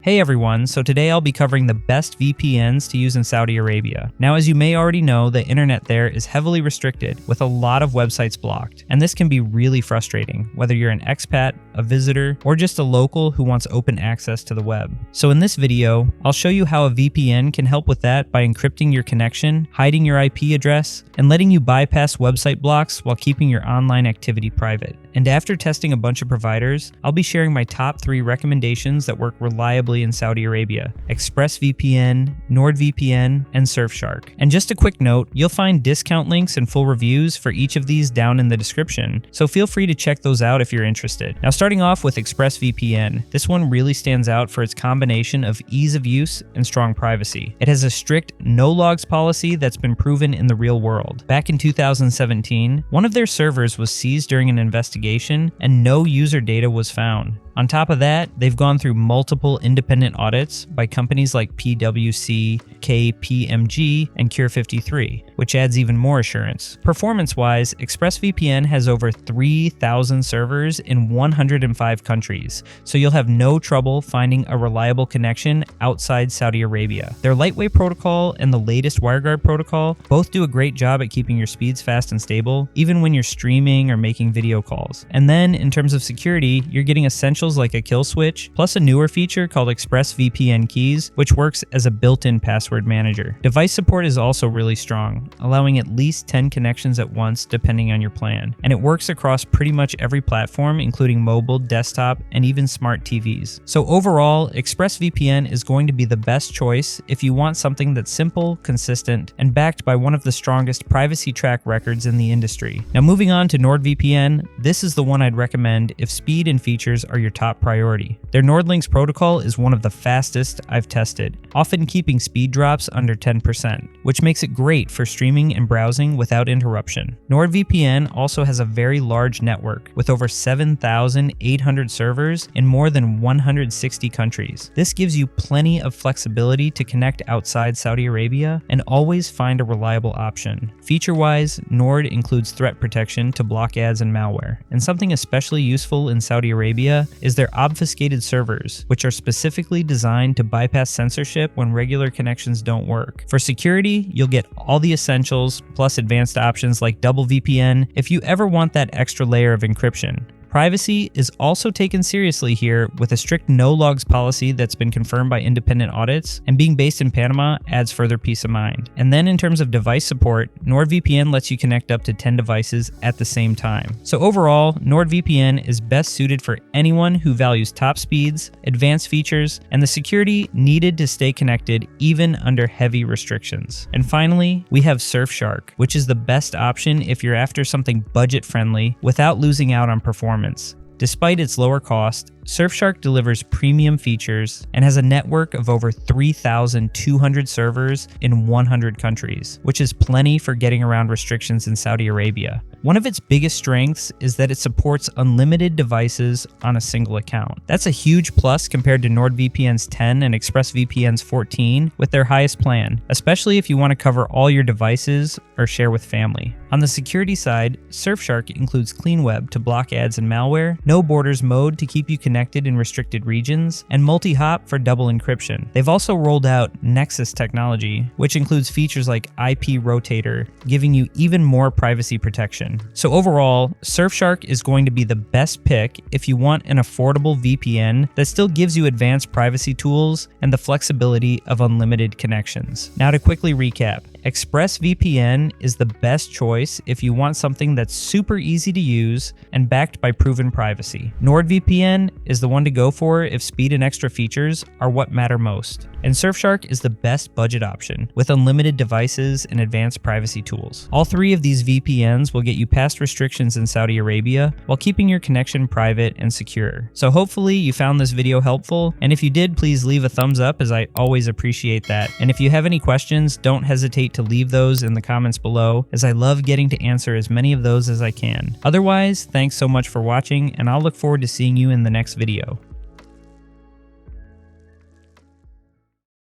Hey everyone, so today I'll be covering the best VPNs to use in Saudi Arabia. Now, as you may already know, the internet there is heavily restricted with a lot of websites blocked, and this can be really frustrating, whether you're an expat, a visitor, or just a local who wants open access to the web. So in this video, I'll show you how a VPN can help with that by encrypting your connection, hiding your IP address, and letting you bypass website blocks while keeping your online activity private. And after testing a bunch of providers, I'll be sharing my top 3 recommendations that work reliably in Saudi Arabia: ExpressVPN, NordVPN, and Surfshark. And just a quick note, you'll find discount links and full reviews for each of these down in the description, so feel free to check those out if you're interested. Now, starting off with ExpressVPN, this one really stands out for its combination of ease of use and strong privacy. It has a strict no logs policy that's been proven in the real world. Back in 2017, one of their servers was seized during an investigation and no user data was found. On top of that, they've gone through multiple independent audits by companies like PwC, KPMG, and Cure53, which adds even more assurance. Performance-wise, ExpressVPN has over 3,000 servers in 105 countries, so you'll have no trouble finding a reliable connection outside Saudi Arabia. Their lightweight protocol and the latest WireGuard protocol both do a great job at keeping your speeds fast and stable, even when you're streaming or making video calls. And then, in terms of security, you're getting essentials like a kill switch, plus a newer feature called ExpressVPN Keys, which works as a built-in password manager. Device support is also really strong, allowing at least 10 connections at once depending on your plan. And it works across pretty much every platform, including mobile, desktop, and even smart TVs. So overall, ExpressVPN is going to be the best choice if you want something that's simple, consistent, and backed by one of the strongest privacy track records in the industry. Now, moving on to NordVPN, this is the one I'd recommend if speed and features are your top priority. Their NordLynx protocol is one of the fastest I've tested, often keeping speed drops under 10%, which makes it great for streaming and browsing without interruption. NordVPN also has a very large network with over 7,800 servers in more than 160 countries. This gives you plenty of flexibility to connect outside Saudi Arabia and always find a reliable option. Feature-wise, Nord includes threat protection to block ads and malware, and something especially useful in Saudi Arabia is their obfuscated servers, which are specifically designed to bypass censorship when regular connections don't work. For security, you'll get all the essentials, plus advanced options like double VPN if you ever want that extra layer of encryption. Privacy is also taken seriously here with a strict no logs policy that's been confirmed by independent audits, and being based in Panama adds further peace of mind. And then in terms of device support, NordVPN lets you connect up to 10 devices at the same time. So overall, NordVPN is best suited for anyone who values top speeds, advanced features, and the security needed to stay connected even under heavy restrictions. And finally, we have Surfshark, which is the best option if you're after something budget-friendly without losing out on performance. Despite its lower cost, Surfshark delivers premium features and has a network of over 3,200 servers in 100 countries, which is plenty for getting around restrictions in Saudi Arabia. One of its biggest strengths is that it supports unlimited devices on a single account. That's a huge plus compared to NordVPN's 10 and ExpressVPN's 14 with their highest plan, especially if you want to cover all your devices or share with family. On the security side, Surfshark includes Clean Web to block ads and malware, No Borders mode to keep you connected in restricted regions, and multi-hop for double encryption. They've also rolled out Nexus technology, which includes features like IP Rotator, giving you even more privacy protection. So overall, Surfshark is going to be the best pick if you want an affordable VPN that still gives you advanced privacy tools and the flexibility of unlimited connections. Now to quickly recap, ExpressVPN is the best choice if you want something that's super easy to use and backed by proven privacy. NordVPN is the one to go for if speed and extra features are what matter most. And Surfshark is the best budget option with unlimited devices and advanced privacy tools. All 3 of these VPNs will get you past restrictions in Saudi Arabia while keeping your connection private and secure. So hopefully you found this video helpful, and if you did, please leave a thumbs up as I always appreciate that. And if you have any questions, don't hesitate to leave those in the comments below, as I love getting to answer as many of those as I can. Otherwise, thanks so much for watching, and I'll look forward to seeing you in the next video.